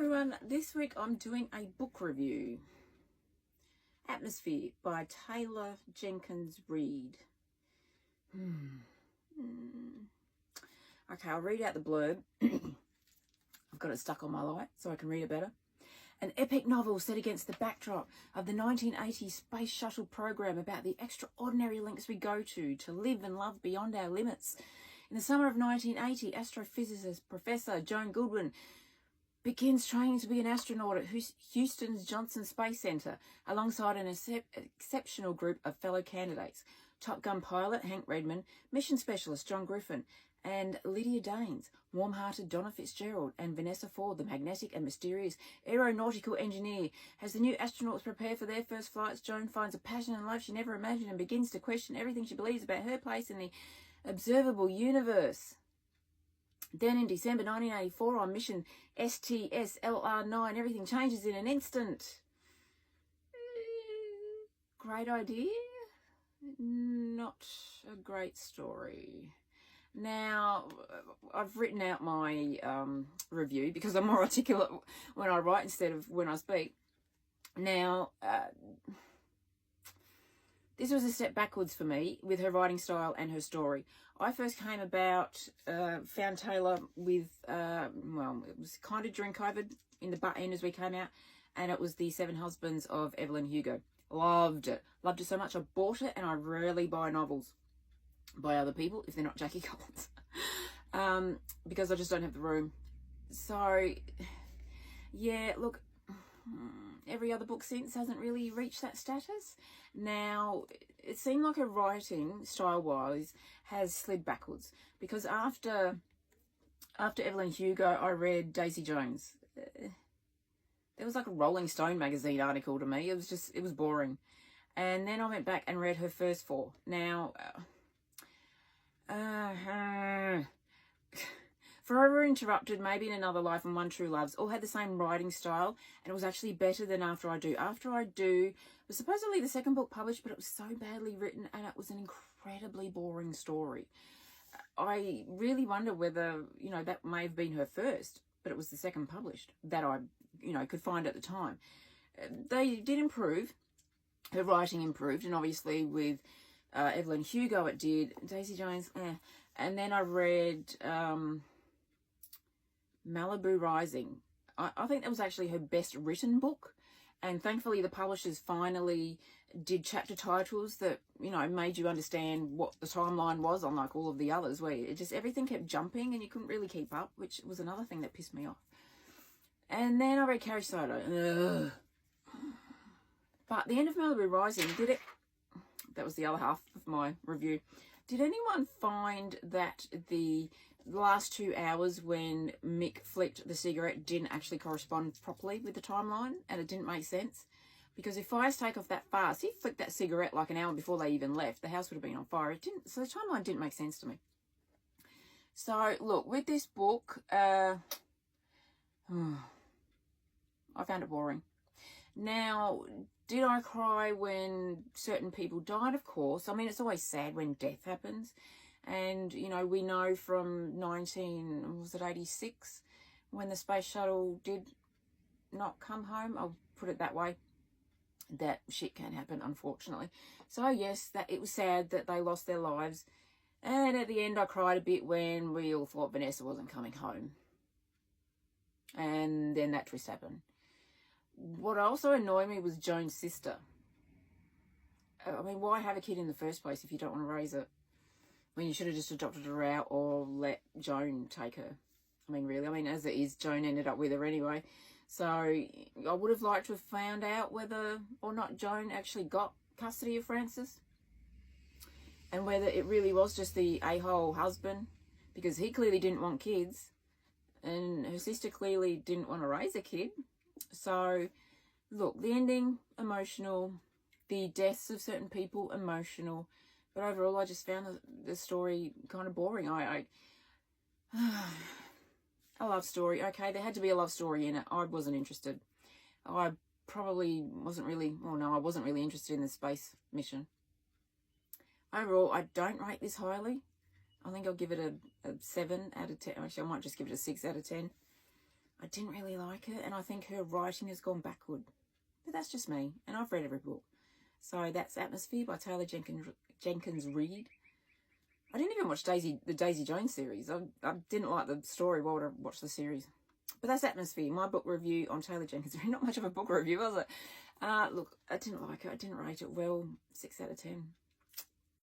everyone, this week I'm doing a book review. Atmosphere by Taylor Jenkins Reid. Okay, I'll read out the blurb. I've got it stuck on my light so I can read it better. An epic novel set against the backdrop of the 1980 space shuttle program about the extraordinary lengths we go to live and love beyond our limits. In the summer of 1980, astrophysicist Professor Joan Goodwin begins training to be an astronaut at Houston's Johnson Space Center alongside an exceptional group of fellow candidates. Top Gun pilot Hank Redmond, mission specialist John Griffin, and Lydia Danes, warm-hearted Donna Fitzgerald, and Vanessa Ford, the magnetic and mysterious aeronautical engineer. As the new astronauts prepare for their first flights, Joan finds a passion and love she never imagined and begins to question everything she believes about her place in the observable universe. Then in December 1984, on mission STS-LR9, everything changes in an instant. Great idea, not a great story. Now, I've written out my review because I'm more articulate when I write instead of when I speak. Now, this was a step backwards for me with her writing style and her story. I first came about, found Taylor with, it was kind of during COVID, in the butt end as we came out, and it was The Seven Husbands of Evelyn Hugo. Loved it so much I bought it, and I rarely buy novels by other people if they're not Jackie Collins, because I just don't have the room. So, yeah, look, every other book since hasn't really reached that status. Now, it seemed like her writing, style-wise, has slid backwards. Because after Evelyn Hugo, I read Daisy Jones. It was like a Rolling Stone magazine article to me. It was boring. And then I went back and read her first four. Now, Forever Interrupted, Maybe in Another Life, and One True Loves all had the same writing style, and it was actually better than After I Do. After I Do was supposedly the second book published, but it was so badly written, and it was an incredibly boring story. I really wonder whether, that may have been her first, but it was the second published that I, could find at the time. They did improve. Her writing improved, and obviously with Evelyn Hugo it did. Daisy Jones, And then I read Malibu Rising. I think that was actually her best written book, and thankfully the publishers finally did chapter titles that made you understand what the timeline was, unlike all of the others where everything kept jumping and you couldn't really keep up, which was another thing that pissed me off. And then I read Carrie Soto. But the end of Malibu Rising, that was the other half of my review. Did anyone find that the last 2 hours when Mick flicked the cigarette didn't actually correspond properly with the timeline, and it didn't make sense? Because if fires take off that fast, he flicked that cigarette like an hour before they even left. The house would have been on fire. So the timeline didn't make sense to me. So look, with this book, I found it boring. Now, did I cry when certain people died? Of course. I mean, it's always sad when death happens. And, we know from 86, when the space shuttle did not come home, I'll put it that way, that shit can happen, unfortunately. So, yes, that it was sad that they lost their lives. And at the end, I cried a bit when we all thought Vanessa wasn't coming home. And then that twist happened. What also annoyed me was Joan's sister. I mean, why have a kid in the first place if you don't want to raise it? I mean, you should have just adopted her out or let Joan take her. I mean, really. I mean, as it is, Joan ended up with her anyway. So I would have liked to have found out whether or not Joan actually got custody of Francis. And whether it really was just the a-hole husband. Because he clearly didn't want kids. And her sister clearly didn't want to raise a kid. So, look, the ending, emotional. The deaths of certain people, emotional. But overall, I just found the story kind of boring. A love story. Okay, there had to be a love story in it. I wasn't interested. I probably wasn't really... I wasn't really interested in the space mission. Overall, I don't rate this highly. I think I'll give it a 7 out of 10. Actually, I might just give it a 6 out of 10. I didn't really like it, and I think her writing has gone backward. But that's just me, and I've read every book. So that's Atmosphere by Taylor Jenkins Reid. I didn't even watch the Daisy Jones series. I didn't like the story. Why would I watch the series? But that's Atmosphere, my book review on Taylor Jenkins Reid. Not much of a book review, was it? Look, I didn't like it. I didn't rate it well. 6 out of 10.